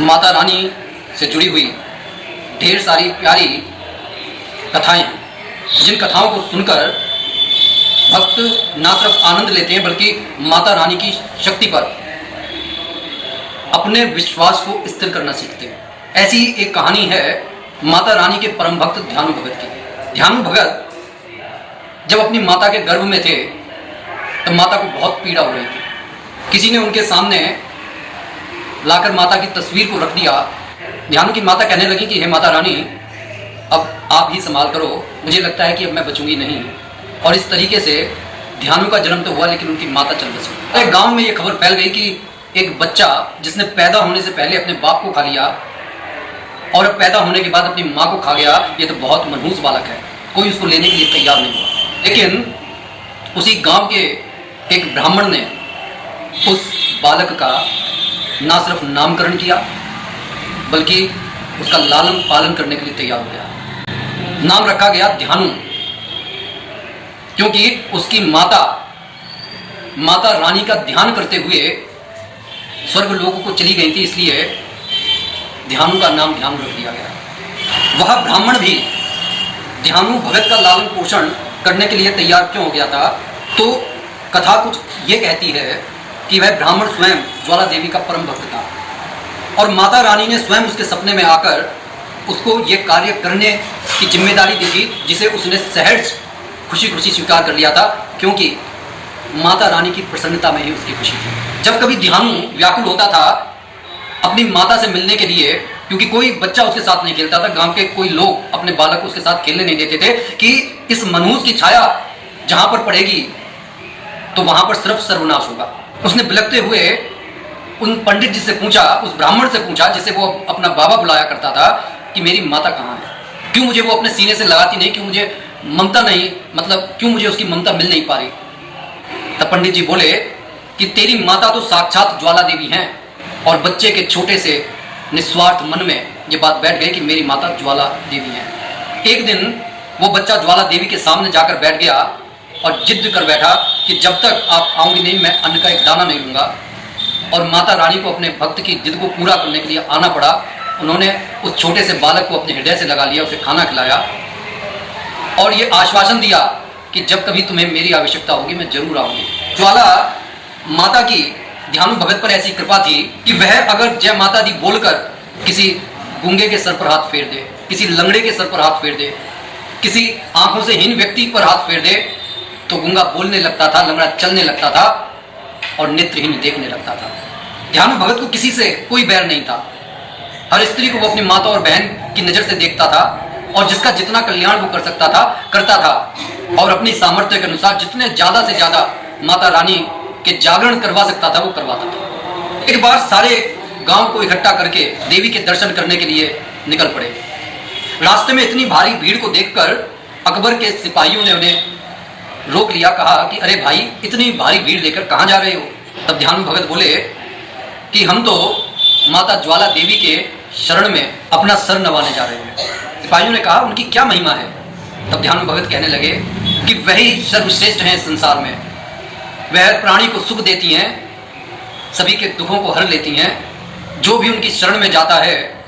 माता रानी से जुड़ी हुई ढेर सारी प्यारी कथाएं हैं, जिन कथाओं को सुनकर भक्त ना सिर्फ आनंद लेते हैं बल्कि माता रानी की शक्ति पर अपने विश्वास को स्थिर करना सीखते हैं। ऐसी एक कहानी है माता रानी के परम भक्त ध्यानु भगत की। ध्यानु भगत जब अपनी माता के गर्भ में थे तब माता को बहुत पीड़ा हो रही थी। किसी ने उनके सामने लाकर माता की तस्वीर को रख दिया। ध्यानु की माता कहने लगी कि हे माता रानी, अब आप ही संभाल करो, मुझे लगता है कि अब मैं बचूंगी नहीं। और इस तरीके से ध्यानु का जन्म तो हुआ लेकिन उनकी माता चल बसी। एक गांव में ये खबर फैल गई कि एक बच्चा जिसने पैदा होने से पहले अपने बाप को खा लिया और अब पैदा होने के बाद अपनी माँ को खा गया, ये तो बहुत मनहूस बालक है, कोई उसको लेने के लिए तैयार नहीं हुआ। लेकिन उसी गांव के एक ब्राह्मण ने उस बालक का ना सिर्फ नामकरण किया बल्कि उसका लालन पालन करने के लिए तैयार हो गया। नाम रखा गया ध्यानु, क्योंकि उसकी माता रानी का ध्यान करते हुए स्वर्ग लोगों को चली गई थी, इसलिए ध्यानु का नाम ध्यानु रख दिया गया। वह ब्राह्मण भी ध्यानु भगत का लालन पोषण करने के लिए तैयार क्यों हो गया था? तो कथा कुछ ये कहती है कि वह ब्राह्मण स्वयं ज्वाला देवी का परम भक्त था और माता रानी ने स्वयं उसके सपने में आकर उसको ये कार्य करने की जिम्मेदारी दी थी, जिसे उसने सहज खुशी खुशी स्वीकार कर लिया था, क्योंकि माता रानी की प्रसन्नता में ही उसकी खुशी थी। जब कभी ध्यानु व्याकुल होता था अपनी माता से मिलने के लिए, क्योंकि कोई बच्चा उसके साथ नहीं खेलता था, गांव के कोई लोग अपने बालक को उसके साथ खेलने नहीं देते थे कि इस मनहूस की छाया जहां पर पड़ेगी तो वहां पर सिर्फ सर्वनाश होगा। उसने बिलखते हुए उन पंडित जी से पूछा, उस ब्राह्मण से पूछा जिसे वो अपना बाबा बुलाया करता था, कि मेरी माता कहाँ है? क्यों मुझे वो अपने सीने से लगाती नहीं? क्यों मुझे ममता नहीं, मतलब क्यों मुझे उसकी ममता मिल नहीं पा रही? तब पंडित जी बोले कि तेरी माता तो साक्षात ज्वाला देवी हैं। और बच्चे के छोटे से निस्वार्थ मन में ये बात बैठ गई कि मेरी माता ज्वाला देवी हैं। एक दिन वो बच्चा ज्वाला देवी के सामने जाकर बैठ गया और जिद कर बैठा कि जब तक आप आओगे नहीं मैं अन्न का एक दाना नहीं लूंगा। और माता रानी को अपने भक्त की जिद को पूरा करने के लिए आना पड़ा। उन्होंने उस छोटे से बालक को अपने हृदय से लगा लिया, उसे खाना खिलाया और ये आश्वासन दिया कि जब कभी तुम्हें मेरी आवश्यकता होगी मैं जरूर आऊंगी। ज्वाला माता की ध्यानु भगत पर ऐसी कृपा थी कि वह अगर जय माता दी बोलकर किसी गूंगे के सर पर हाथ फेर दे, किसी लंगड़े के सर पर हाथ फेर दे, किसी आंखों से हीन व्यक्ति पर हाथ फेर दे, तो गूंगा बोलने लगता था, लंगड़ा चलने लगता था और नेत्रहीन देखने लगता था। ध्यानु भगत को किसी से कोई बैर नहीं था। हर स्त्री को वो अपनी माता और बहन की नजर से देखता था और जिसका जितना कल्याण वो कर सकता था करता था और अपनी सामर्थ्य के अनुसार जितने ज्यादा से ज्यादा माता रानी के जागरण करवा सकता था वो करवाता था। एक बार सारे गांव को इकट्ठा करके देवी के दर्शन करने के लिए निकल पड़े। रास्ते में इतनी भारी भीड़ को देखकर अकबर के सिपाहियों ने उन्हें रोक लिया, कहा कि अरे भाई, इतनी भारी भीड़ लेकर कहाँ जा रहे हो? तब ध्यानु भगत बोले कि हम तो माता ज्वाला देवी के शरण में अपना सर नवाने जा रहे हैं। सिपाहियों ने कहा उनकी क्या महिमा है? तब ध्यानु भगत कहने लगे कि वही सर्वश्रेष्ठ हैं संसार में, वह प्राणी को सुख देती हैं, सभी के दुखों को हर लेती हैं, जो भी उनकी शरण में जाता है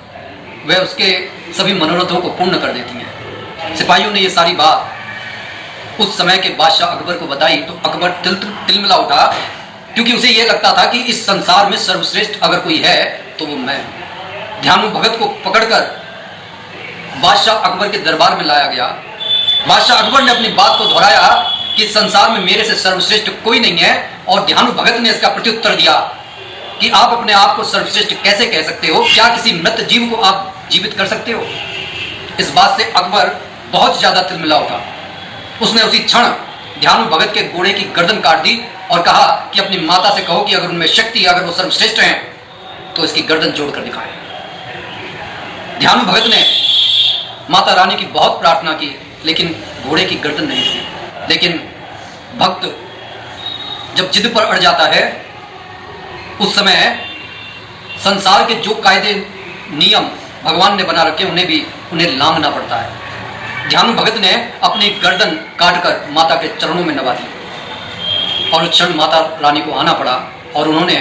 वह उसके सभी मनोरथों को पूर्ण कर देती हैं। सिपाहियों ने ये सारी बात उस समय के बादशाह अकबर को बताई तो अकबर तिलमिला उठा, क्योंकि उसे यह लगता था कि इस संसार में सर्वश्रेष्ठ अगर कोई है तो वो मैं। ध्यानु भगत को पकड़कर बादशाह अकबर के दरबार में लाया गया। बादशाह अकबर ने अपनी बात को दोहराया कि संसार में मेरे से सर्वश्रेष्ठ कोई नहीं है और ध्यानु भगत ने इसका प्रत्युत्तर दिया कि आप अपने आप को सर्वश्रेष्ठ कैसे कह सकते हो? क्या किसी मृत जीव को आप जीवित कर सकते हो? इस बात से अकबर बहुत ज्यादा तिलमिला उठा। उसने उसी क्षण ध्यानु भगत के घोड़े की गर्दन काट दी और कहा कि अपनी माता से कहो कि अगर उनमें शक्ति, अगर वो सर्वश्रेष्ठ हैं तो इसकी गर्दन जोड़कर दिखाएं। ध्यानु भगत ने माता रानी की बहुत प्रार्थना की लेकिन घोड़े की गर्दन नहीं थी। लेकिन भक्त जब जिद पर अड़ जाता है उस समय संसार के जो कायदे नियम भगवान ने बना रखे उन्हें लांघना पड़ता है। ध्यानु भगत ने अपनी गर्दन काटकर माता के चरणों में नवा दी और उस क्षण माता रानी को आना पड़ा और उन्होंने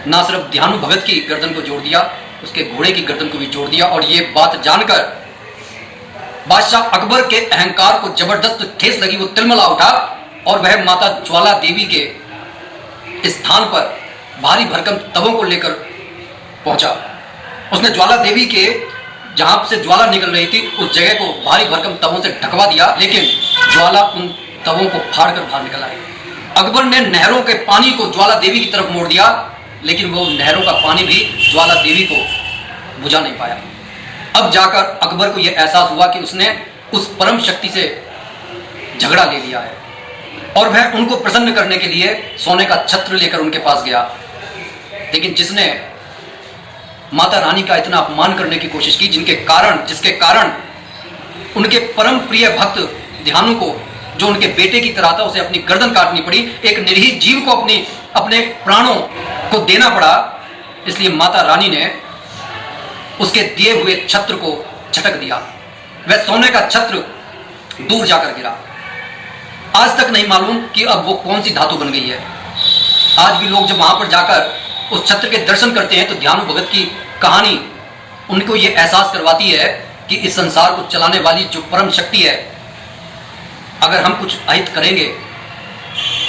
ना सिर्फ ध्यानु भगत की गर्दन को जोड़ दिया, उसके घोड़े की गर्दन को भी जोड़ दिया। और ये बात जानकर बादशाह अकबर के अहंकार को जबरदस्त ठेस लगी। वो तिलमिला उठा और वह माता ज्वाला देवी के स्थान पर भारी भरकम तवों को लेकर पहुंचा। उसने ज्वाला देवी के जहां से ज्वाला निकल रही थी उस जगह को भारी भरकम तवों से ढकवा दिया, लेकिन ज्वाला उन तवों को फाड़कर बाहर निकल आई। अकबर ने नहरों के पानी को ज्वाला देवी की तरफ मोड़ दिया, लेकिन वो नहरों का पानी भी ज्वाला देवी को बुझा नहीं पाया। अब जाकर अकबर को यह एहसास हुआ कि उसने उस परम शक्ति से झगड़ा ले लिया है, और वह उनको प्रसन्न करने के लिए सोने का छत्र लेकर उनके पास गया। लेकिन जिसने माता रानी का इतना अपमान करने की कोशिश की, जिसके कारण उनके परम प्रिय भक्त ध्यानु को, जो उनके बेटे की तरह था, उसे अपनी गर्दन काटनी पड़ी, एक निर्जीव जीव को अपने प्राणों को देना पड़ा। इसलिए माता रानी ने उसके दिए हुए छत्र को झटक दिया। वह सोने का छत्र दूर जाकर गिरा। आज तक नहीं मालूम कि अब वो कौन सी धातु बन गई है। आज भी लोग जब वहां पर जाकर उस छत्र के दर्शन करते हैं तो ध्यानु भगत की कहानी उनको ये एहसास करवाती है कि इस संसार को चलाने वाली जो परम शक्ति है, अगर हम कुछ अहित करेंगे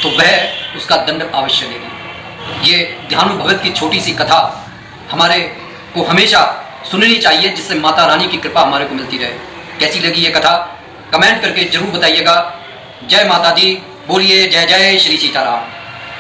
तो वह उसका दंड अवश्य देगी। ये ध्यानु भगत की छोटी सी कथा हमारे को हमेशा सुननी चाहिए, जिससे माता रानी की कृपा हमारे को मिलती रहे। कैसी लगी ये कथा कमेंट करके जरूर बताइएगा। जय माता दी, बोलिए जय जय श्री सीताराम।